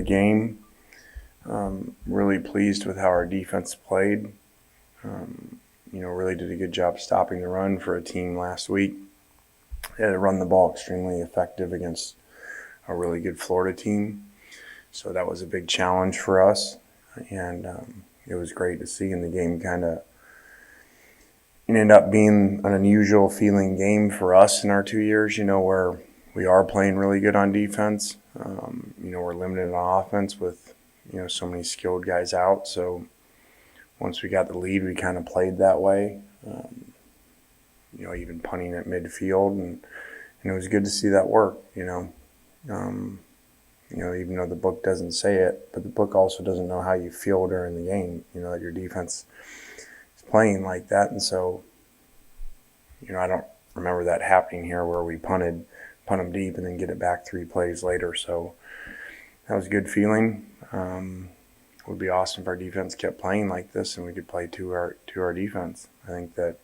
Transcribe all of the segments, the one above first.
game. Really pleased with how our defense played. Really did a good job stopping the run for a team last week. They had to run the ball extremely effective against a really good Florida team. So that was a big challenge for us. And it was great to see. And the game kind of ended up being an unusual feeling game for us in our 2 years, where we are playing really good on defense. We're limited on offense with, so many skilled guys out. So once we got the lead, we kind of played that way, even punting at midfield. And it was good to see that work, even though the book doesn't say it, but the book also doesn't know how you feel during the game, that your defense is playing like that. And so, I don't remember that happening here where we punt them deep and then get it back 3 plays later. So that was a good feeling. It would be awesome if our defense kept playing like this and we could play to our defense. I think that,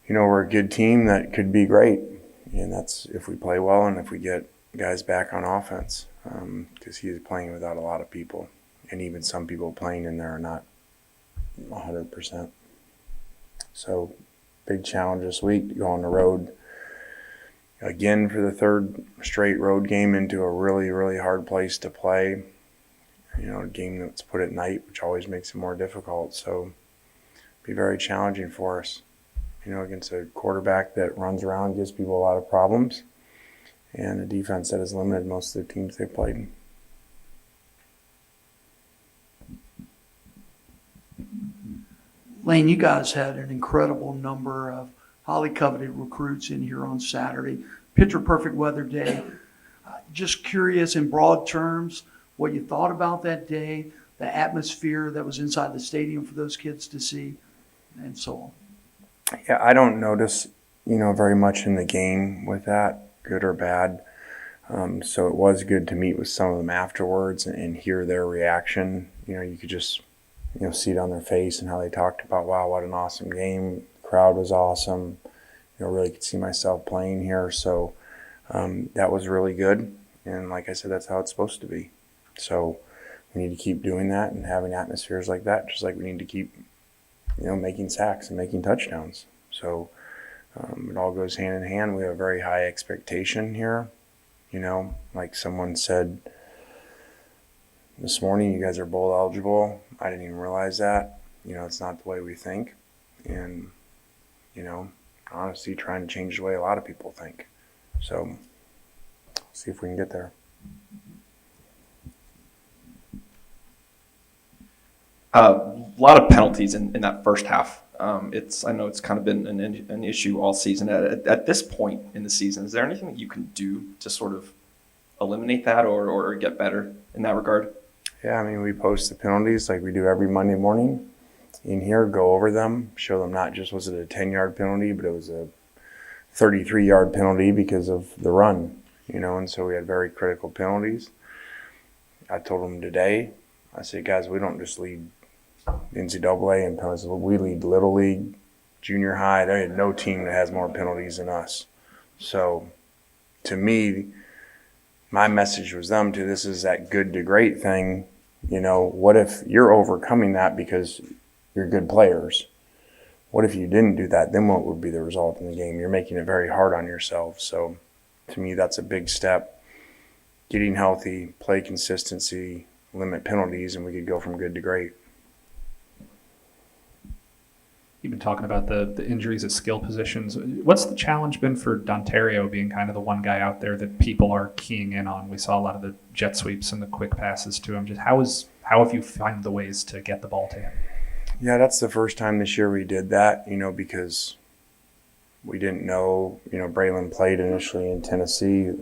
we're a good team that could be great. And that's if we play well and if we get guys back on offense, because he is playing without a lot of people. And even some people playing in there are not 100%. So big challenge this week to go on the road again for the 3rd straight road game into a really, really hard place to play. A game that's put at night, which always makes it more difficult. So be very challenging for us, against a quarterback that runs around, gives people a lot of problems, and a defense that has limited most of the teams they've played. Lane, you guys had an incredible number of highly coveted recruits in here on Saturday. Picture perfect weather day. Just curious in broad terms what you thought about that day, the atmosphere that was inside the stadium for those kids to see, and so on. Yeah, I don't notice, very much in the game with that, good or bad. So it was good to meet with some of them afterwards and hear their reaction. You could just, see it on their face and how they talked about, wow, what an awesome game. The crowd was awesome. Really could see myself playing here. So that was really good. And like I said, that's how it's supposed to be. So we need to keep doing that and having atmospheres like that, just like we need to keep, making sacks and making touchdowns. So it all goes hand in hand. We have a very high expectation here. Like someone said this morning, you guys are bowl eligible. I didn't even realize that. It's not the way we think. And, honestly, trying to change the way a lot of people think. So see if we can get there. A lot of penalties in that first half. I know it's kind of been an issue all season. At this point in the season, is there anything that you can do to sort of eliminate that or get better in that regard? Yeah, we post the penalties like we do every Monday morning in here, go over them, show them not just was it a 10-yard penalty, but it was a 33-yard penalty because of the run, and so we had very critical penalties. I told them today, I said, guys, we don't just lead NCAA and penalties. We lead Little League, junior high. There ain't no team that has more penalties than us. So to me, my message was them to this is that good to great thing. What if you're overcoming that because you're good players? What if you didn't do that? Then what would be the result in the game? You're making it very hard on yourself. So to me, that's a big step. Getting healthy, play consistency, limit penalties, and we could go from good to great. You've been talking about the injuries at skill positions. What's the challenge been for Dontario being kind of the one guy out there that people are keying in on? We saw a lot of the jet sweeps and the quick passes to him. Just how have you found the ways to get the ball to him? Yeah, that's the first time this year we did that, because we didn't know, Braylon played initially in Tennessee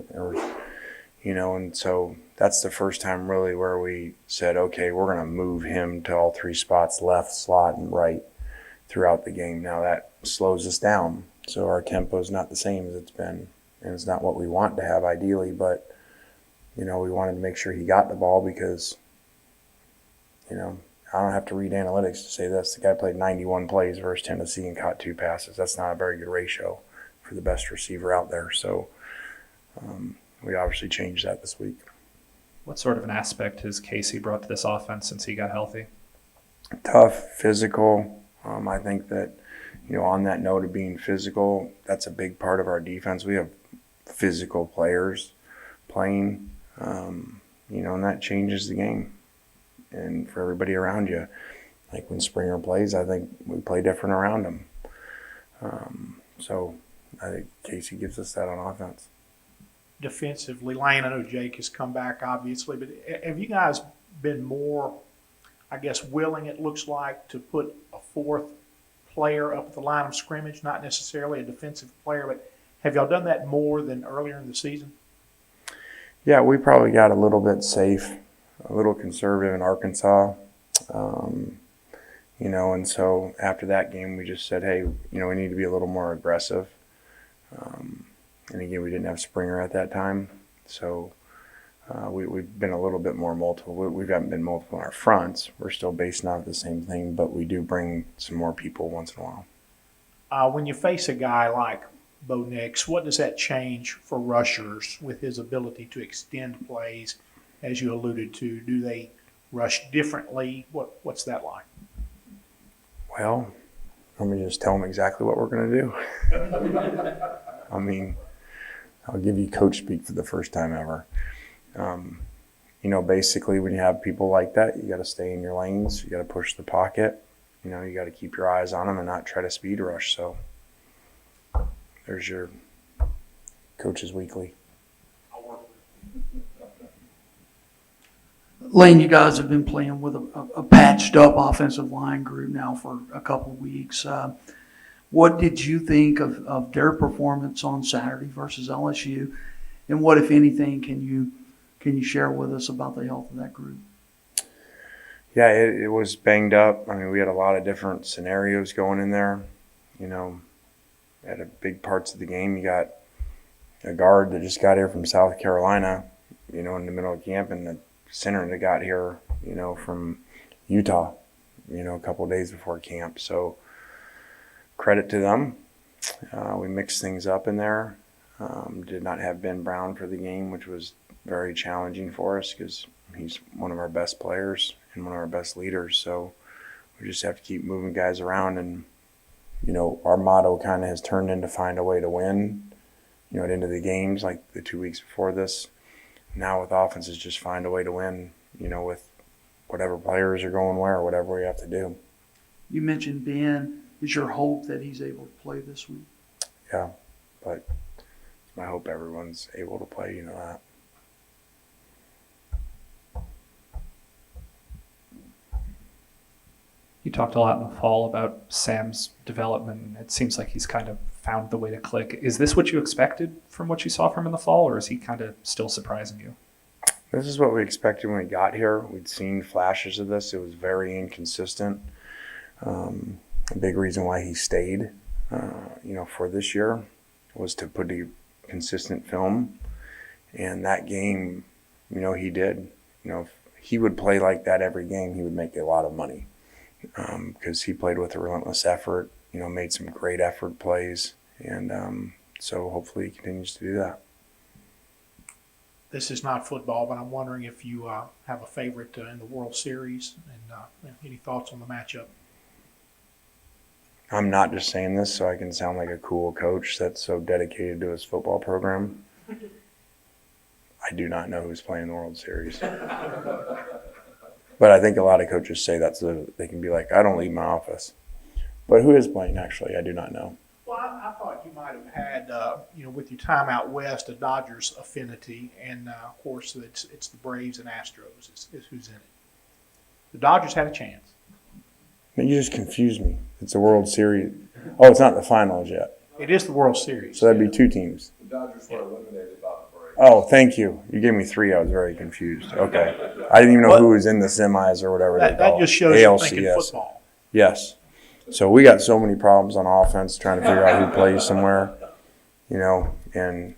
and so that's the first time really where we said, okay, we're going to move him to all 3 spots, left, slot, and right throughout the game. Now that slows us down. So our tempo is not the same as it's been. And it's not what we want to have ideally, but, we wanted to make sure he got the ball because, I don't have to read analytics to say this. The guy played 91 plays versus Tennessee and caught 2 passes. That's not a very good ratio for the best receiver out there. So we obviously changed that this week. What sort of an aspect has Casey brought to this offense since he got healthy? Tough, physical. I think that, on that note of being physical, that's a big part of our defense. We have physical players playing, and that changes the game. And for everybody around you, like when Springer plays, I think we play different around him. So I think Casey gives us that on offense. Defensively, Lane, I know Jake has come back, obviously, but have you guys been more, I guess, willing, it looks like, to put a fourth player up at the line of scrimmage, not necessarily a defensive player, but have y'all done that more than earlier in the season? Yeah, we probably got a little bit safe, a little conservative in Arkansas. And so after that game, we just said, hey, we need to be a little more aggressive. And again, we didn't have Springer at that time. So we've been a little bit more multiple. We haven't been multiple in our fronts. We're still basing off the same thing, but we do bring some more people once in a while. When you face a guy like Bo Nix, what does that change for rushers with his ability to extend plays, as you alluded to? Do they rush differently? What's that like? Well, let me just tell them exactly what we're going to do. I mean, I'll give you coach speak for the first time ever. Basically when you have people like that, you got to stay in your lanes. You got to push the pocket. You got to keep your eyes on them and not try to speed rush. So there's your Coach's Weekly. Lane, you guys have been playing with a patched up offensive line group now for a couple of weeks. What did you think of their performance on Saturday versus LSU? And what, if anything, can you share with us about the health of that group? Yeah, it was banged up. I mean, we had a lot of different scenarios going in there. At a big parts of the game, you got a guard that just got here from South Carolina, in the middle of camp, and the center that got here, from Utah, a couple of days before camp. So credit to them. We mixed things up in there. Did not have Ben Brown for the game, which was very challenging for us because he's one of our best players and one of our best leaders. So we just have to keep moving guys around. And, our motto kind of has turned into find a way to win, at end of the games, like the 2 weeks before this. Now with offenses, just find a way to win, with whatever players are going where, whatever we have to do. You mentioned Ben. Is your hope that he's able to play this week? Yeah, but I hope everyone's able to play, that. You talked a lot in the fall about Sam's development. It seems like he's kind of found the way to click. Is this what you expected from what you saw from him in the fall, or is he kind of still surprising you? This is what we expected when we got here. We'd seen flashes of this. It was very inconsistent. A big reason why he stayed, for this year was to put a consistent film. And that game, he did. If he would play like that every game, he would make a lot of money because he played with a relentless effort, made some great effort plays. And so hopefully he continues to do that. This is not football, but I'm wondering if you have a favorite in the World Series and any thoughts on the matchup. I'm not just saying this so I can sound like a cool coach that's so dedicated to his football program. I do not know who's playing the World Series. But I think a lot of coaches say that so they can be like, I don't leave my office. But who is playing, actually? I do not know. Well, I thought you might have had, with your time out west, a Dodgers affinity, and of course it's the Braves and Astros is who's in it. The Dodgers had a chance. You just confused me. It's a World Series. Oh, it's not the finals yet. It is the World Series. So that'd be two teams. The Dodgers were eliminated by the Braves. Oh, thank you. You gave me three. I was very confused. Okay. I didn't even know who was in the semis or whatever they That call it. just shows you thinking ALCS. football. Yes. So we got so many problems on offense trying to figure out who plays somewhere, and,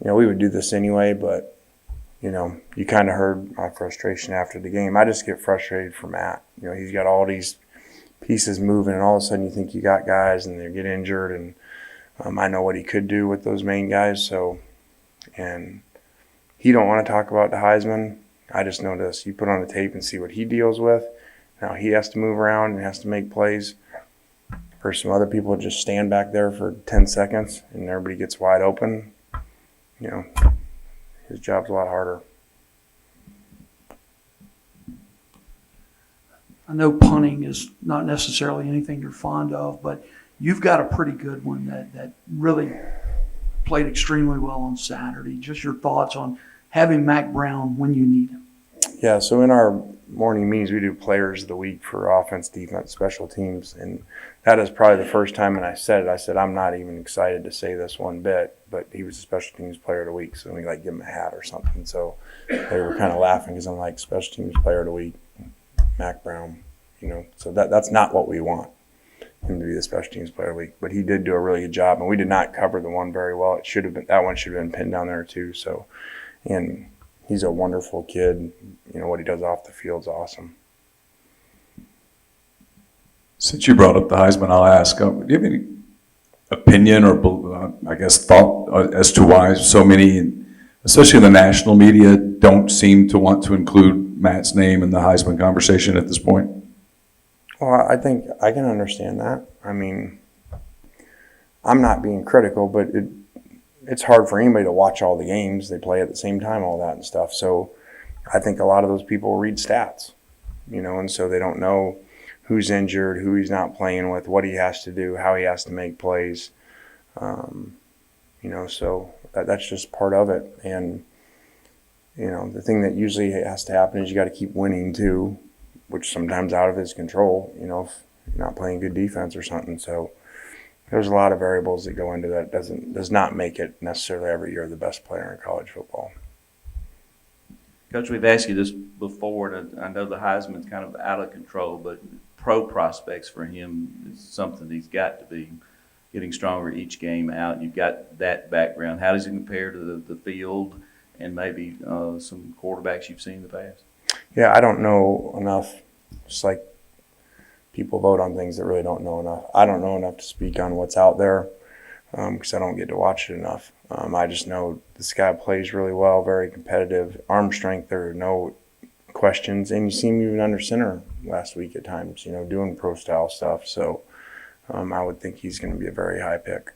we would do this anyway, but, you kind of heard my frustration after the game. I just get frustrated for Matt. He's got all these pieces moving, and all of a sudden you think you got guys and they get injured, and I know what he could do with those main guys. So, and he don't want to talk about the Heisman. I just know this. You put on the tape and see what he deals with. Now he has to move around and has to make plays. For some other people, just stand back there for 10 seconds and everybody gets wide open. You know, his job's a lot harder. I know punting is not necessarily anything you're fond of, but you've got a pretty good one that really played extremely well on Saturday. Just your thoughts on having Mac Brown when you need him. Yeah, so in our morning meetings, we do players of the week for offense, defense, special teams. And that is probably the first time when I said I'm not even excited to say this one bit, but he was a special teams player of the week. So we give him a hat or something. So they were kind of laughing because I'm like, special teams player of the week, Mac Brown, so that's not what we want, him to be the special teams player of the week. But he did do a really good job, and we did not cover the one very well. That one should have been pinned down there too. So, and he's a wonderful kid. What he does off the field's awesome. Since you brought up the Heisman, I'll ask, do you have any opinion or, thought as to why so many, especially in the national media, don't seem to want to include Matt's name in the Heisman conversation at this point? Well, I think I can understand that. I mean, I'm not being critical, but it's hard for anybody to watch all the games. They play at the same time, all that and stuff. So I think a lot of those people read stats, and so they don't know who's injured, who he's not playing with, what he has to do, how he has to make plays. So that's just part of it. And, the thing that usually has to happen is you got to keep winning too, which sometimes out of his control, if you're not playing good defense or something. So there's a lot of variables that go into that. Does not make it necessarily every year the best player in college football. Coach, we've asked you this before, and I know the Heisman's kind of out of control, but pro prospects for him is something he's got to be getting stronger each game out. You've got that background. How does he compare to the field and maybe some quarterbacks you've seen in the past? Yeah, I don't know enough. Just like people vote on things that really don't know enough. I don't know enough to speak on what's out there because I don't get to watch it enough. I just know this guy plays really well, very competitive. Arm strength, there are no questions. And you see him even under center last week at times, doing pro-style stuff. So I would think he's going to be a very high pick.